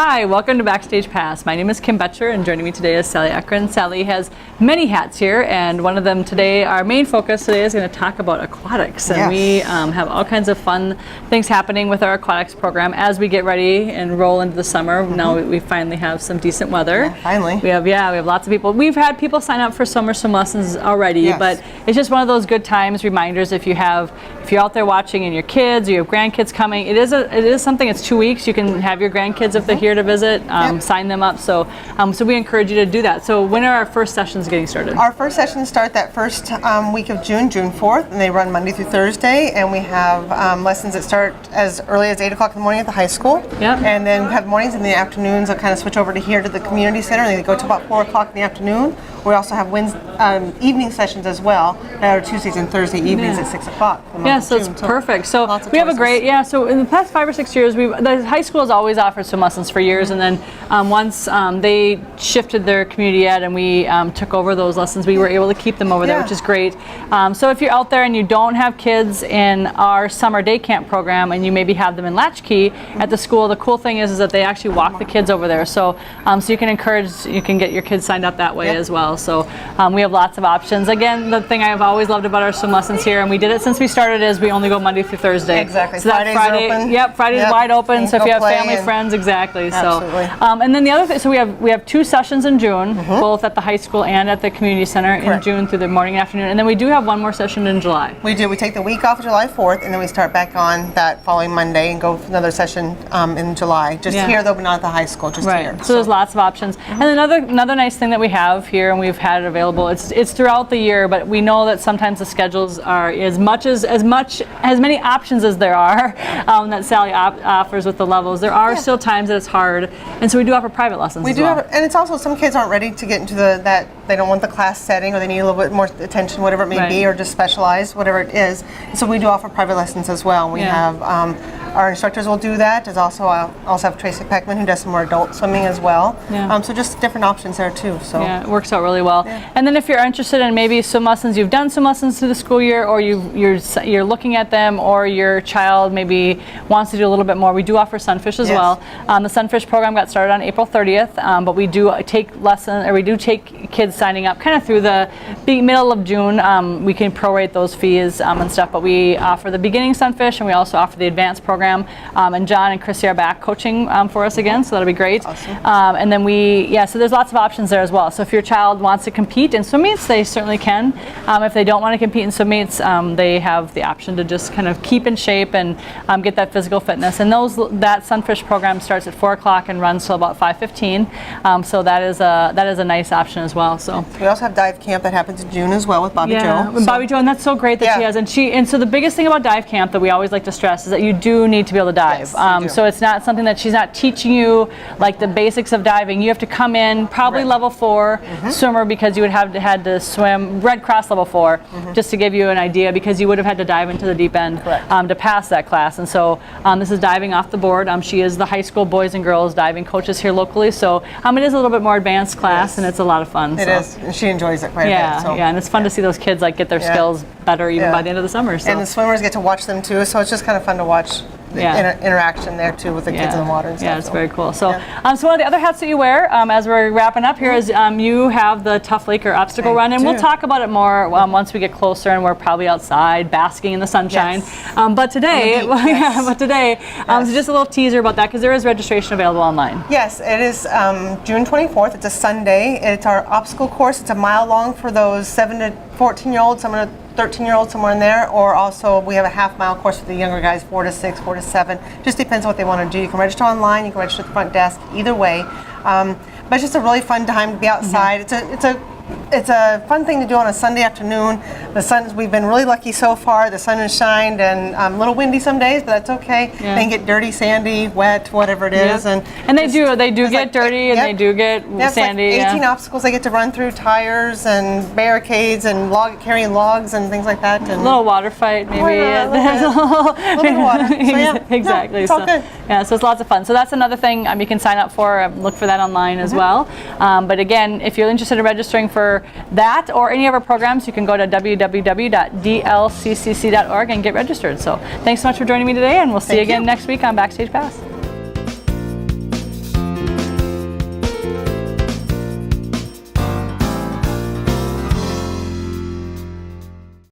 Hi, welcome to Backstage Pass. My name is Kim Betcher, and joining me today is Sally Ekren. Sally has many hats here, and one of them today, our main focus today, is going to talk about aquatics. And we have all kinds of fun things happening with our aquatics program as we get ready and roll into the summer. Now we finally have some decent weather. Yeah, finally. We have lots of people. We've had people sign up for summer swim lessons already, but it's just one of those good times, reminders. If you're out there watching and your kids or your grandkids coming, it is something. It's 2 weeks. You can have your grandkids if they're here to visit, sign them up. So we encourage you to do that. So when are our first sessions getting started? Our first sessions start that first week of June 4th, and they run Monday through Thursday. And we have lessons that start as early as 8 o'clock in the morning at the high school. And then we have mornings and the afternoons. I'll kind of switch over to here to the community center, and they go to about 4 o'clock in the afternoon. We also have evening sessions as well that are Tuesdays and Thursday evenings at 6 o'clock. So it's perfect. So we have a great, so in the past 5 or 6 years, the high school has always offered swim lessons for years, and then once they shifted their community ed and we took over those lessons, we were able to keep them over there, which is great. So if you're out there and you don't have kids in our summer day camp program and you maybe have them in Latchkey at the school, the cool thing is that they actually walk the kids over there. So you can get your kids signed up that way as well. So we have lots of options. Again, the thing I've always loved about our swim lessons here, and we did it since we started, is we only go Monday through Thursday. Exactly. So Friday, Friday's wide open. So if you have family, friends, exactly. Absolutely. So and then the other thing, so we have 2 sessions in June, both at the high school and at the community center in June through the morning and afternoon, and then we do have one more session in July. We do. We take the week off of July 4th, and then we start back on that following Monday and go for another session in July. Just here though, but not at the high school. Just here. So there's lots of options. And another nice thing that we have here, and we've had it available. It's throughout the year, but we know that sometimes the schedules are as many options as there are that Sally offers with the levels. There are still times that it's hard, and so we do offer private lessons. We do have, and it's also some kids aren't ready to get into that they don't want the class setting, or they need a little bit more attention, whatever it may be, or just specialized, whatever it is. So we do offer private lessons as well. We have our instructors will do that. There's also have Tracy Peckman, who does some more adult swimming as well. So just different options there too. So it works out really well. And then if you're interested in maybe swim lessons, you've done swim lessons through the school year, or you're looking at them, or your child maybe wants to do a little bit more, we do offer Sunfish as well. The Sunfish program got started on April 30th, but we do take kids signing up kind of through the middle of June. We can prorate those fees and stuff, but we offer the beginning Sunfish, and we also offer the advanced program. And John and Chrissy are back coaching for us again, so that'll be great. Awesome. And then so there's lots of options there as well. So if your child wants to compete in swim meets, they certainly can. If they don't want to compete in swim meets, they have the option to just kind of keep in shape and get that physical fitness. And that Sunfish program starts at 4 o'clock and runs till about 5:15. So that is a nice option as well. So we also have dive camp that happens in June as well with Bobby Jo. Bobby Jo, and that's so great that she has. And so the biggest thing about dive camp that we always like to stress is that you do need to be able to dive. So it's not something that she's not teaching you like the basics of diving. You have to come in probably level 4 swimmer, because you would have had to swim Red Cross level 4 just to give you an idea, because you would have had to dive into the deep end to pass that class. And so this is diving off the board. She is the high school boys and girls diving coaches here locally, so it is a little bit more advanced class, and it's a lot of fun. It is, and she enjoys it quite a bit. So. And it's fun to see those kids get their skills better even by the end of the summer. So. And the swimmers get to watch them too, so it's just kind of fun to watch. Interaction there too with the kids in the water and stuff. It's very cool. So, so one of the other hats that you wear as we're wrapping up here is you have the Tough Laker obstacle run, and we'll talk about it more once we get closer and we're probably outside basking in the sunshine. But today, so just a little teaser about that, because there is registration available online. Yes, it is June 24th. It's a Sunday. It's our obstacle course. It's a mile long for those 7 to 14-year-olds. I'm going to 13-year-olds somewhere in there, or also we have a half-mile course for the younger guys, 4 to 6, 4 to 7. Just depends what they want to do. You can register online, you can register at the front desk, either way. But it's just a really fun time to be outside. It's a fun thing to do on a Sunday afternoon. We've been really lucky so far. The sun has shined, and a little windy some days, but that's okay. They can get dirty, sandy, wet, whatever it is. And they do get dirty, and they do get sandy. Like 18 obstacles they get to run through, tires and barricades and carrying logs and things like that. And a little water fight, maybe. A little bit of water. So, exactly. It's all good. So it's lots of fun. So that's another thing you can sign up for. Look for that online as well. But again, if you're interested in registering for that or any of our programs, you can go to www.dlccc.org and get registered. So thanks so much for joining me today, and we'll see you again next week on Backstage Pass.